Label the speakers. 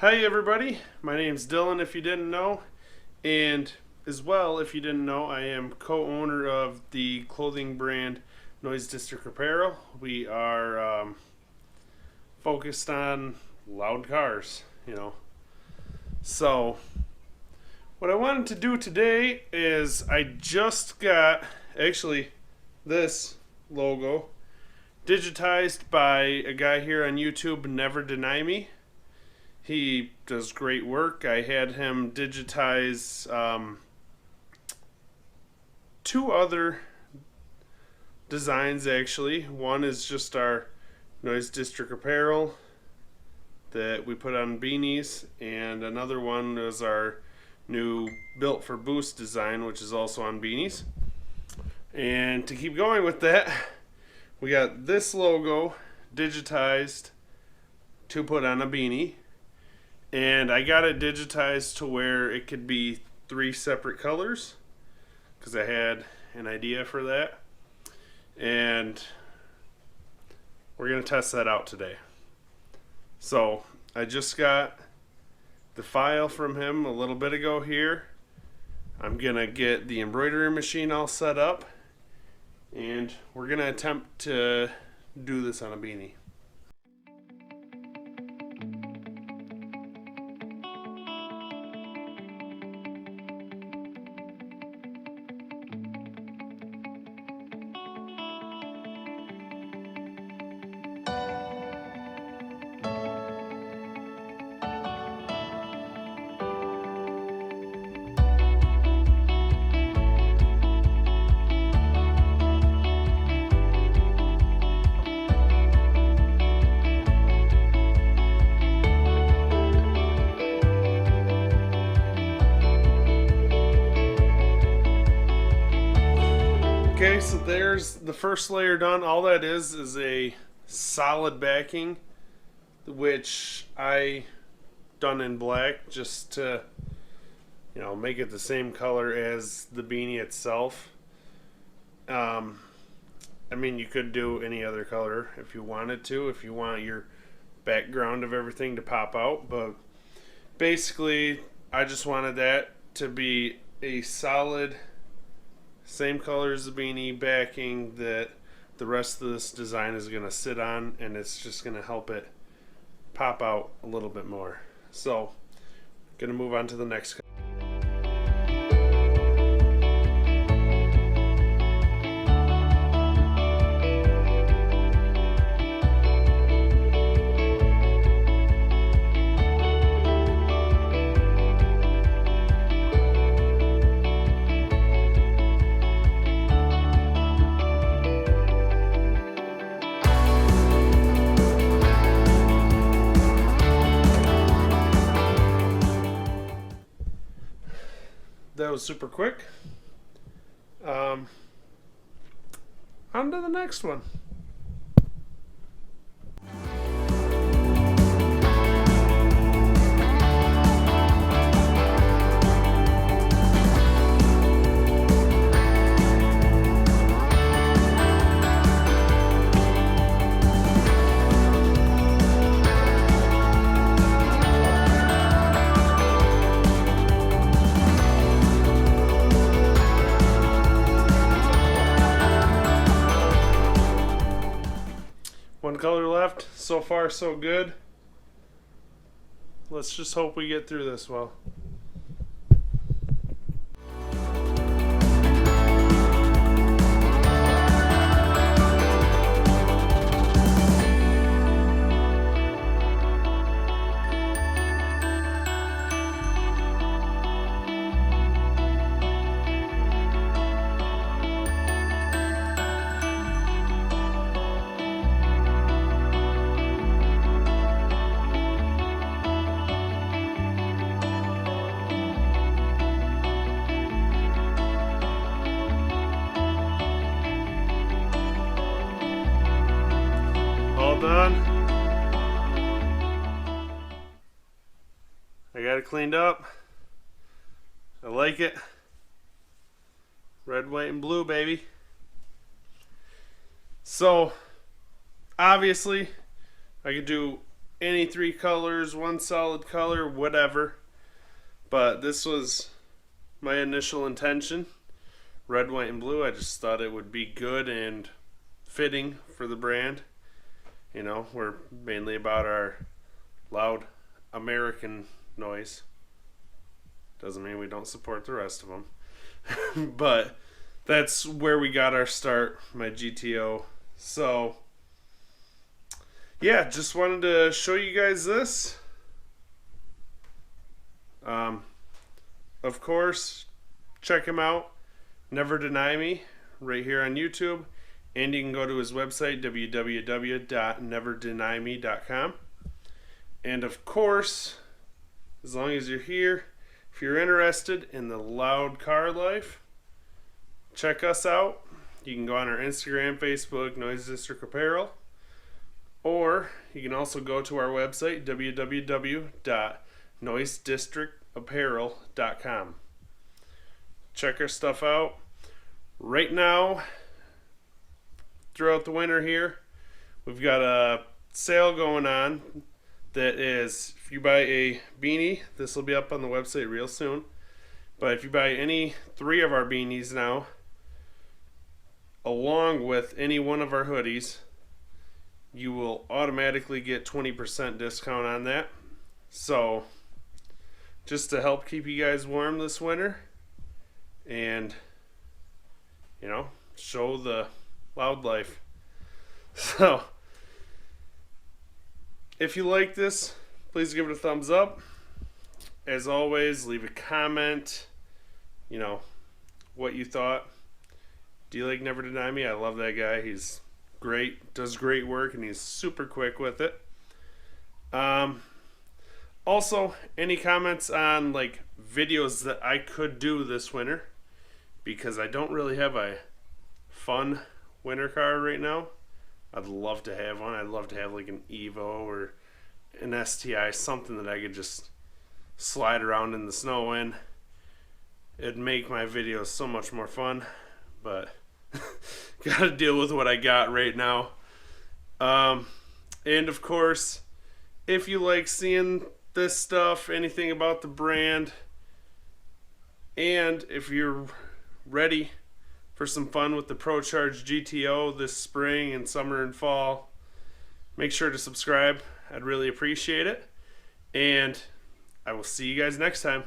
Speaker 1: Hi everybody, my name's Dylan if you didn't know, and as well if you didn't know, I am co-owner of the clothing brand Noise District Apparel. We are focused on loud cars. So what I wanted to do today is I just got actually this logo digitized by a guy here on YouTube, Never Deny Me. He does great work. I had him digitize two other designs actually. One is just our Noise District Apparel that we put on beanies, and another one is our new Built for Boost design, which is also on beanies. And to keep going with that, we got this logo digitized to put on a beanie. And I got it digitized to where it could be three separate colors because I had an idea for that. And we're going to test that out today. So I just got the file from him a little bit ago here. I'm going to get the embroidery machine all set up. And we're going to attempt to do this on a beanie. Okay, so there's the first layer done. All that is a solid backing, which I done in black just to, make it the same color as the beanie itself. You could do any other color if you wanted to, if you want your background of everything to pop out, but basically I just wanted that to be a solid same color as the beanie backing that the rest of this design is going to sit on, and it's just going to help it pop out a little bit more. So, going to move on to the next color. That was super quick. On to the next one. One color left. So far, so good. Let's just hope we get through this well. All done. I got it cleaned up. I like it. Red, white, and blue, baby. So, obviously, I could do any 3 colors, one solid color, whatever. But this was my initial intention. Red, white, and blue. I just thought it would be good and fitting for the brand. You know, we're mainly about our loud American noise. Doesn't mean we don't support the rest of them. But that's where we got our start, my GTO. So, yeah, just wanted to show you guys this. Of course, check him out. Never Deny Me, right here on YouTube. And you can go to his website, www.neverdenyme.com. And of course, as long as you're here, if you're interested in the loud car life, check us out. You can go on our Instagram, Facebook, Noise District Apparel. Or you can also go to our website, www.noisedistrictapparel.com. Check our stuff out. Right now, throughout the winter here, we've got a sale going on that is, if you buy a beanie, this will be up on the website real soon, but if you buy any 3 of our beanies now, along with any one of our hoodies, you will automatically get 20% discount on that. So, just to help keep you guys warm this winter, and, you know, show the loud life. So, if you like this, please give it a thumbs up. As always, leave a comment, you know, what you thought. Do you like Never Deny Me? I love that guy. He's great, does great work, and he's super quick with it. Also, any comments on like videos that I could do this winter, because I don't really have a fun winter car right now. I'd love to have one. I'd love to have like an Evo or an STI, something that I could just slide around in the snow in. It'd make my videos so much more fun, but gotta deal with what I got right now. And of course, if you like seeing this stuff, anything about the brand, and if you're ready for some fun with the ProCharge GTO this spring and summer and fall, make sure to subscribe. I'd really appreciate it. And I will see you guys next time.